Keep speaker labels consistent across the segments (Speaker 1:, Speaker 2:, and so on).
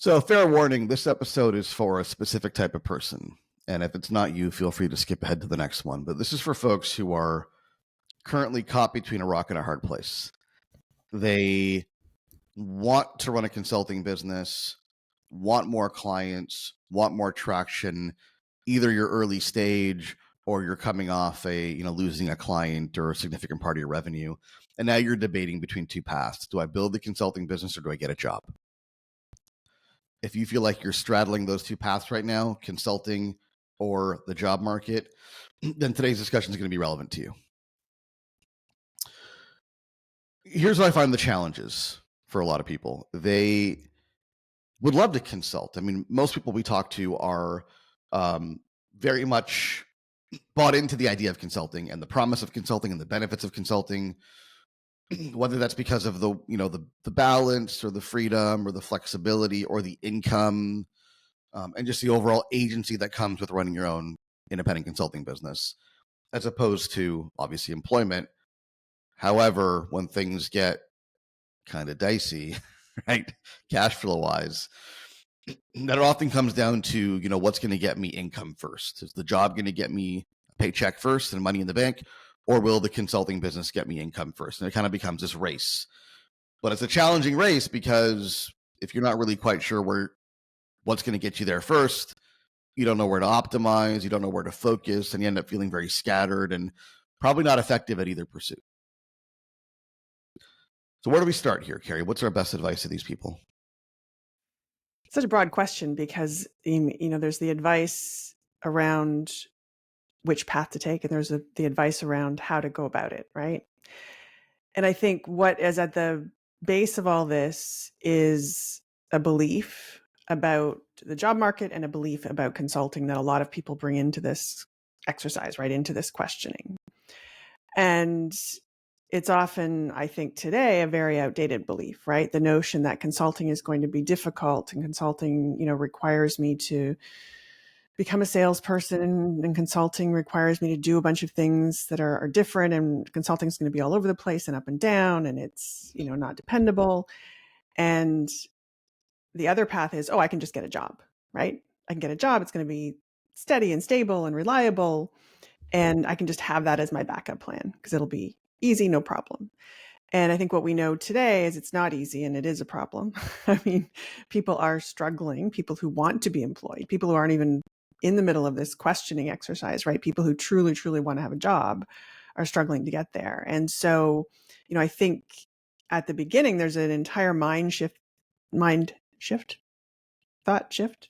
Speaker 1: So, fair warning, this episode is for a specific type of person. And if it's not you, feel free to skip ahead to the next one. But this is for folks who are currently caught between a rock and a hard place. They want to run a consulting business, want more clients, want more traction. Either you're early stage or you're coming off losing a client or a significant part of your revenue. And now you're debating between two paths. Do I build the consulting business or do I get a job? If you feel like you're straddling those two paths right now, consulting or the job market, then today's discussion is going to be relevant to you. Here's what I find the challenges for a lot of people. They would love to consult. I mean, most people we talk to are very much bought into the idea of consulting and the promise of consulting and the benefits of consulting, whether that's because of the balance or the freedom or the flexibility or the income and just the overall agency that comes with running your own independent consulting business, as opposed to obviously employment. However, when things get kind of dicey, right, cash flow wise, that often comes down to, what's going to get me income first? Is the job going to get me a paycheck first and money in the bank? Or will the consulting business get me income first? And it kind of becomes this race. But it's a challenging race because if you're not really quite sure what's going to get you there first, you don't know where to optimize, you don't know where to focus, and you end up feeling very scattered and probably not effective at either pursuit. So where do we start here, Carrie? What's our best advice to these people?
Speaker 2: Such a broad question because, there's the advice around which path to take, and there's the advice around how to go about it, right? And I think what is at the base of all this is a belief about the job market and a belief about consulting that a lot of people bring into this exercise, right, into this questioning. And it's often, I think today, a very outdated belief, right? The notion that consulting is going to be difficult and consulting, requires me to become a salesperson and consulting requires me to do a bunch of things that are different, and consulting is going to be all over the place and up and down, and it's, not dependable. And the other path is, I can just get a job, right? I can get a job. It's going to be steady and stable and reliable. And I can just have that as my backup plan because it'll be easy, no problem. And I think what we know today is it's not easy and it is a problem. I mean, people are struggling, people who want to be employed, people who aren't even in the middle of this questioning exercise, right? People who truly, truly want to have a job are struggling to get there. And so, I think at the beginning, there's an entire thought shift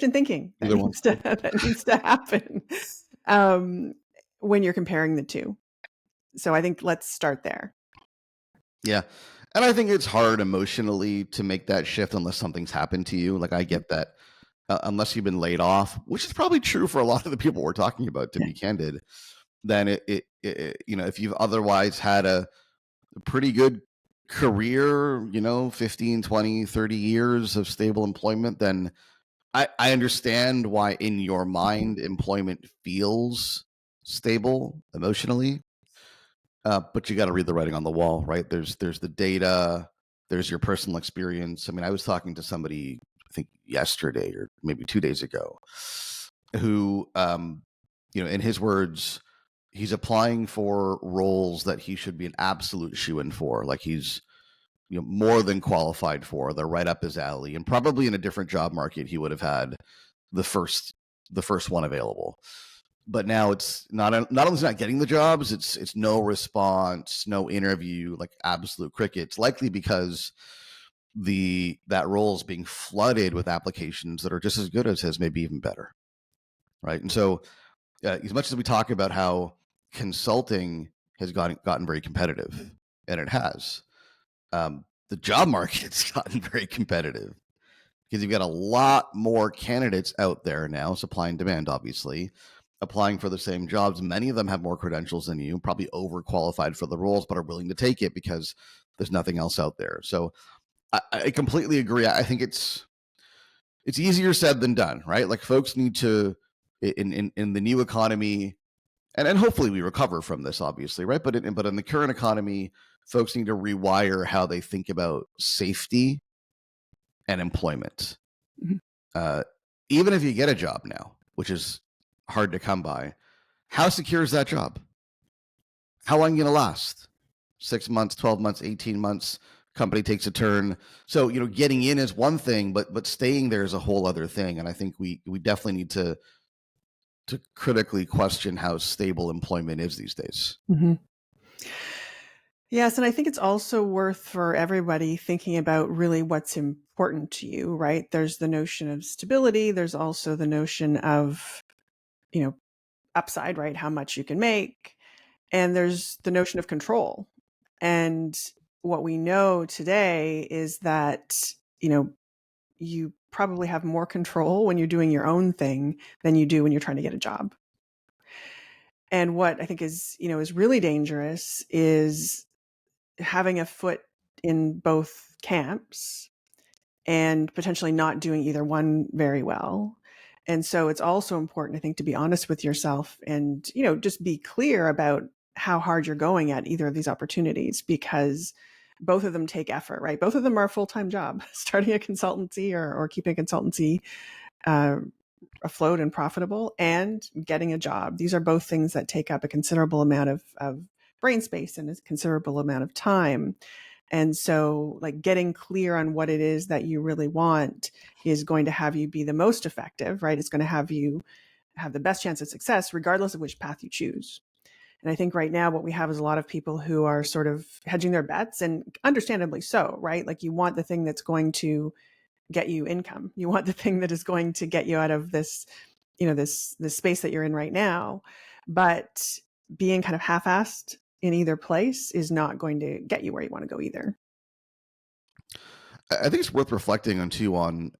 Speaker 2: in thinking that needs to happen when you're comparing the two. So I think let's start there.
Speaker 1: Yeah. And I think it's hard emotionally to make that shift unless something's happened to you. Like I get that. Unless you've been laid off, which is probably true for a lot of the people we're talking about, to be candid, then if you've otherwise had a pretty good career, 15, 20, 30 years of stable employment, then I understand why in your mind employment feels stable emotionally. But you got to read the writing on the wall, right? There's the data, there's your personal experience. I mean, I was talking to somebody, I think yesterday or maybe 2 days ago, who, in his words, he's applying for roles that he should be an absolute shoo-in for. Like he's, more than qualified for. They're right up his alley, and probably in a different job market, he would have had the first one available. But now it's not only is not getting the jobs, it's no response, no interview, like absolute crickets. Likely because that role is being flooded with applications that are just as good as his, maybe even better, right? And so, as much as we talk about how consulting has gotten very competitive, and it has, the job market's gotten very competitive because you've got a lot more candidates out there now, supply and demand, obviously, applying for the same jobs. Many of them have more credentials than you, probably overqualified for the roles, but are willing to take it because there's nothing else out there. So I completely agree. I think it's easier said than done, right? Like folks need to, in the new economy, and hopefully we recover from this, obviously, right? But in the current economy, folks need to rewire how they think about safety and employment.
Speaker 2: Mhm.
Speaker 1: Uh, Even if you get a job now, which is hard to come by, how secure is that job? How long are you going to last? 6 months, 12 months, 18 months, company takes a turn. So, getting in is one thing, but staying there is a whole other thing. And I think we definitely need to critically question how stable employment is these days.
Speaker 2: Mhm. Yes, and I think it's also worth for everybody thinking about really what's important to you, right? There's the notion of stability. There's also the notion of, you know, upside, right? How much you can make. And there's the notion of control. And what we know today is that, you know, you probably have more control when you're doing your own thing than you do when you're trying to get a job. And what I think is really dangerous is having a foot in both camps and potentially not doing either one very well. And so it's also important, I think, to be honest with yourself and, just be clear about how hard you're going at either of these opportunities, because both of them take effort, right? Both of them are a full-time job. Starting a consultancy or keeping a consultancy uh, afloat and profitable, and getting a job. These are both things that take up a considerable amount of brain space and a considerable amount of time. And so, like, getting clear on what it is that you really want is going to have you be the most effective, right? It's going to have you have the best chance of success, regardless of which path you choose. And I think right now what we have is a lot of people who are sort of hedging their bets, and understandably so, right? Like, you want the thing that's going to get you income. You want the thing that is going to get you out of this, this space that you're in right now. But being kind of half-assed in either place is not going to get you where you want to go either.
Speaker 1: I think it's worth reflecting on too on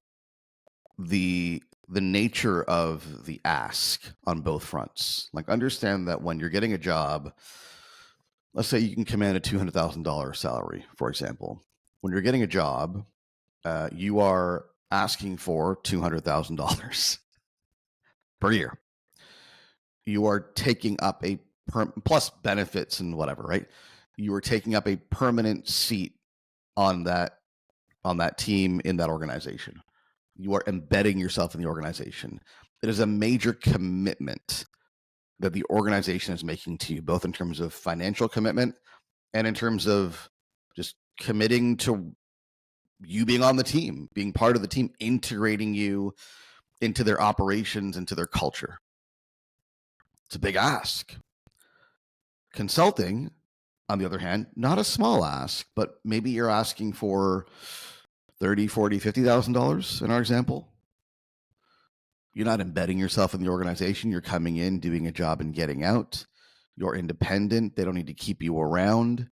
Speaker 1: the nature of the ask on both fronts. Like, understand that when you're getting a job, let's say you can command a $200,000 salary, for example. When you're getting a job, you are asking for $200,000 per year. You are taking up plus benefits and whatever, right? You are taking up a permanent seat on that team in that organization. You are embedding yourself in the organization. It is a major commitment that the organization is making to you, both in terms of financial commitment and in terms of just committing to you being on the team, being part of the team, integrating you into their operations, into their culture. It's a big ask. Consulting, on the other hand, not a small ask, but maybe you're asking for 30, 40, $50,000 in our example. You're not embedding yourself in the organization. You're coming in, doing a job, and getting out. You're independent. They don't need to keep you around.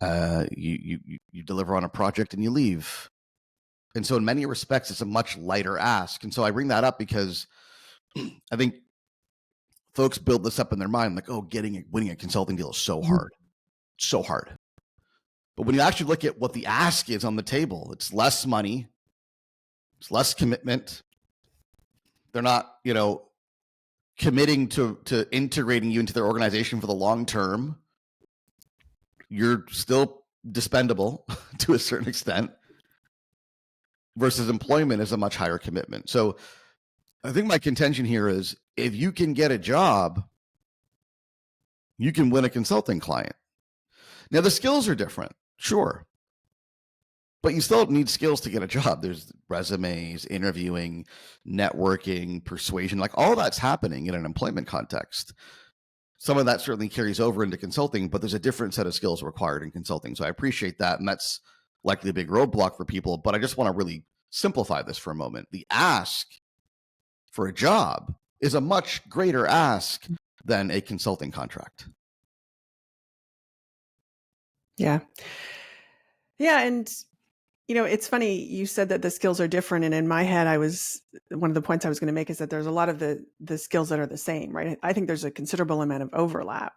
Speaker 1: You deliver on a project and you leave. And so in many respects, it's a much lighter ask. And so I bring that up because I think folks build this up in their mind like, oh, winning a consulting deal is so hard. So hard. But when you actually look at what the ask is on the table, it's less money, it's less commitment. They're not, committing to integrating you into their organization for the long term. You're still dispendable to a certain extent, versus employment is a much higher commitment. So I think my contention here is, if you can get a job, you can win a consulting client. Now, the skills are different, sure, but you still need skills to get a job. There's resumes, interviewing, networking, persuasion, like all that's happening in an employment context. Some of that certainly carries over into consulting, but there's a different set of skills required in consulting. So I appreciate that. And that's likely a big roadblock for people. But I just want to really simplify this for a moment. The ask for a job is a much greater ask than a consulting contract.
Speaker 2: Yeah. Yeah. And, it's funny, you said that the skills are different. And in my head, one of the points I was going to make is that there's a lot of the skills that are the same, right? I think there's a considerable amount of overlap.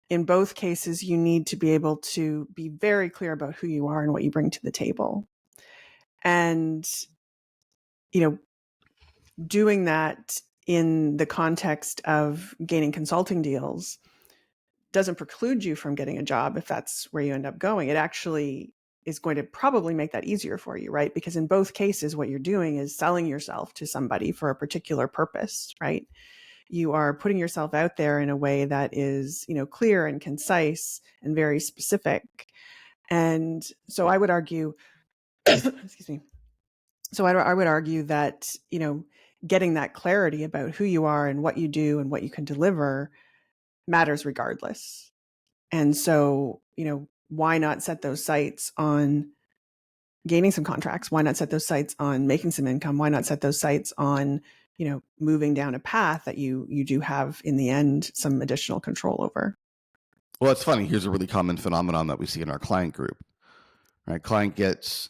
Speaker 2: In both cases, you need to be able to be very clear about who you are and what you bring to the table. And, doing that in the context of gaining consulting deals doesn't preclude you from getting a job if that's where you end up going. It actually is going to probably make that easier for you, right? Because in both cases, what you're doing is selling yourself to somebody for a particular purpose, right? You are putting yourself out there in a way that is, clear and concise and very specific. And so I would argue, excuse me. So I would argue that, getting that clarity about who you are and what you do and what you can deliver matters regardless. And so, why not set those sights on gaining some contracts? Why not set those sights on making some income? Why not set those sights on, moving down a path that you do have in the end some additional control over?
Speaker 1: Well, it's funny. Here's a really common phenomenon that we see in our client group. Right, client gets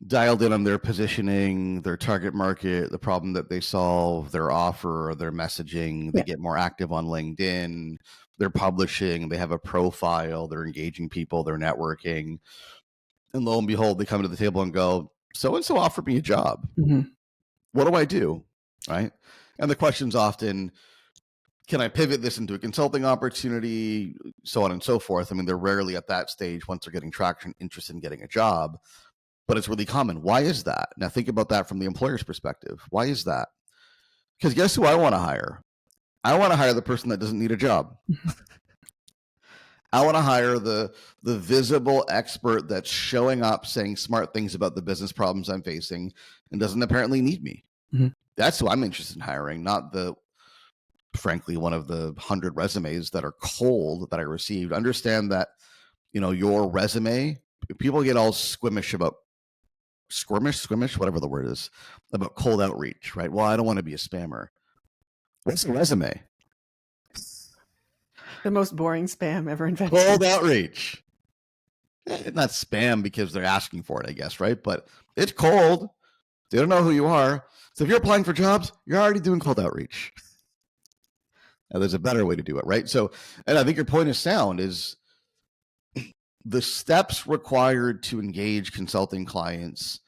Speaker 1: dialed in on their positioning, their target market, the problem that they solve, their offer, their messaging. They
Speaker 2: Yeah.
Speaker 1: get more active on LinkedIn. They're publishing. They have a profile. They're engaging people. They're networking. And lo and behold, they come to the table and go, so and so offered me a job.
Speaker 2: Mm-hmm.
Speaker 1: What do I do? Right. And the question's often, can I pivot this into a consulting opportunity? So on and so forth. I mean, they're rarely at that stage once they're getting traction, interested in getting a job, but it's really common. Why is that? Now, think about that from the employer's perspective. Why is that? Because guess who I want to hire? I want to hire the person that doesn't need a job. I want to hire the visible expert that's showing up saying smart things about the business problems I'm facing and doesn't apparently need me.
Speaker 2: Mm-hmm.
Speaker 1: That's who I'm interested in hiring, not frankly, one of the 100 resumes that are cold that I received. Understand that, your resume, people get all squirmish, whatever the word is, about cold outreach, right? Well, I don't want to be a spammer. What's a resume?
Speaker 2: The most boring spam ever invented.
Speaker 1: Cold outreach. Not spam because they're asking for it, I guess, right? But it's cold. They don't know who you are. So if you're applying for jobs, you're already doing cold outreach. Now, there's a better way to do it, right? So, and I think your point is sound, is the steps required to engage consulting clients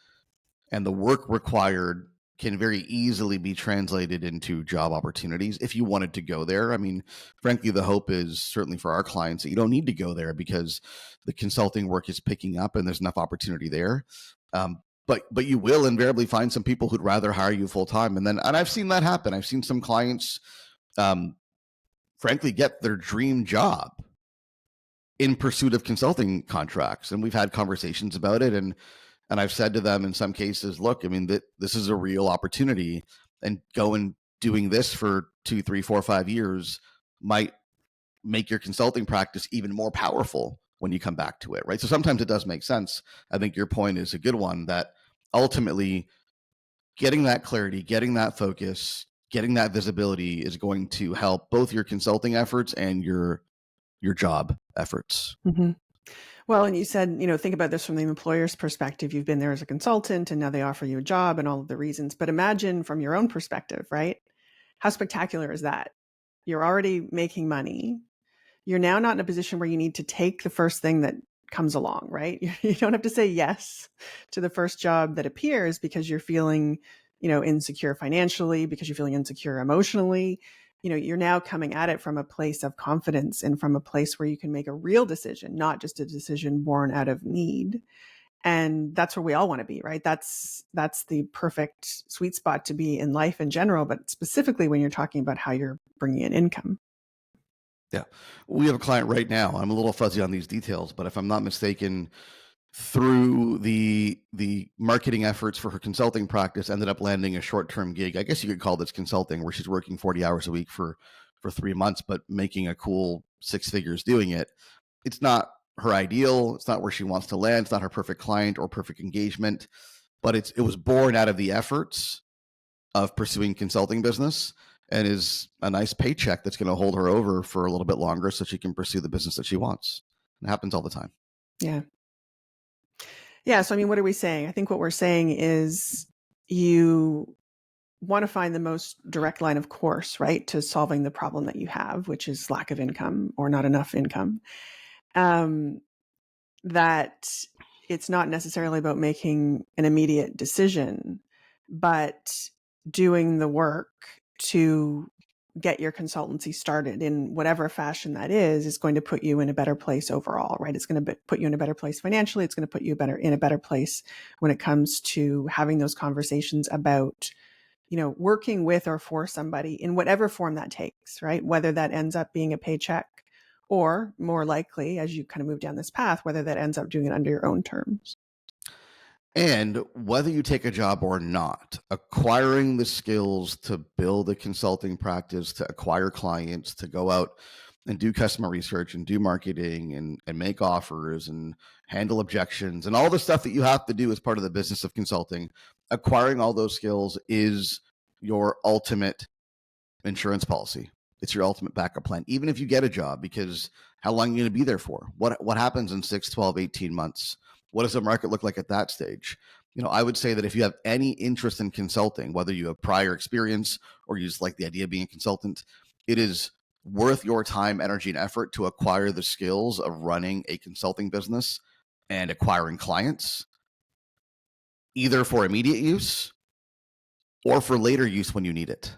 Speaker 1: and the work required can very easily be translated into job opportunities if you wanted to go there. I mean, frankly, the hope is certainly for our clients that you don't need to go there because the consulting work is picking up and there's enough opportunity there. But you will invariably find some people who'd rather hire you full time, and I've seen that happen. I've seen some clients, frankly, get their dream job in pursuit of consulting contracts, and we've had conversations about it. And I've said to them in some cases, look, I mean, this is a real opportunity, and doing this for 2, 3, 4, 5 years might make your consulting practice even more powerful when you come back to it, right? So sometimes it does make sense. I think your point is a good one, that ultimately getting that clarity, getting that focus, getting that visibility is going to help both your consulting efforts and your job efforts.
Speaker 2: Mm-hmm. Well, and you said, think about this from the employer's perspective. You've been there as a consultant and now they offer you a job and all of the reasons. But imagine from your own perspective, right? How spectacular is that? You're already making money. You're now not in a position where you need to take the first thing that comes along, right? You don't have to say yes to the first job that appears because you're feeling, insecure financially, because you're feeling insecure emotionally. You're now coming at it from a place of confidence and from a place where you can make a real decision, not just a decision born out of need. And that's where we all want to be, right? That's the perfect sweet spot to be in life in general, but specifically when you're talking about how you're bringing in income.
Speaker 1: Yeah. We have a client right now. I'm a little fuzzy on these details, but if I'm not mistaken, through the marketing efforts for her consulting practice, ended up landing a short-term gig. I guess you could call this consulting, where she's working 40 hours a week for 3 months, but making a cool 6 figures doing it. It's not her ideal. It's not where she wants to land. It's not her perfect client or perfect engagement, but it was born out of the efforts of pursuing consulting business, and is a nice paycheck that's going to hold her over for a little bit longer so she can pursue the business that she wants. It happens all the time.
Speaker 2: Yeah. Yeah. So, I mean, what are we saying? I think what we're saying is you want to find the most direct line of course, right, to solving the problem that you have, which is lack of income or not enough income. That it's not necessarily about making an immediate decision, but doing the work to get your consultancy started in whatever fashion that is going to put you in a better place overall, right? It's going to put you in a better place financially. It's going to put you in a better place when it comes to having those conversations about, working with or for somebody in whatever form that takes, right? Whether that ends up being a paycheck, or more likely, as you kind of move down this path, whether that ends up doing it under your own terms.
Speaker 1: And whether you take a job or not, acquiring the skills to build a consulting practice, to acquire clients, to go out and do customer research and do marketing and make offers and handle objections and all the stuff that you have to do as part of the business of consulting, acquiring all those skills is your ultimate insurance policy. It's your ultimate backup plan, even if you get a job, because how long are you going to be there for? What happens in 6, 12, 18 months? What does the market look like at that stage? I would say that if you have any interest in consulting, whether you have prior experience or you just like the idea of being a consultant, it is worth your time, energy, and effort to acquire the skills of running a consulting business and acquiring clients, either for immediate use or for later use when you need it.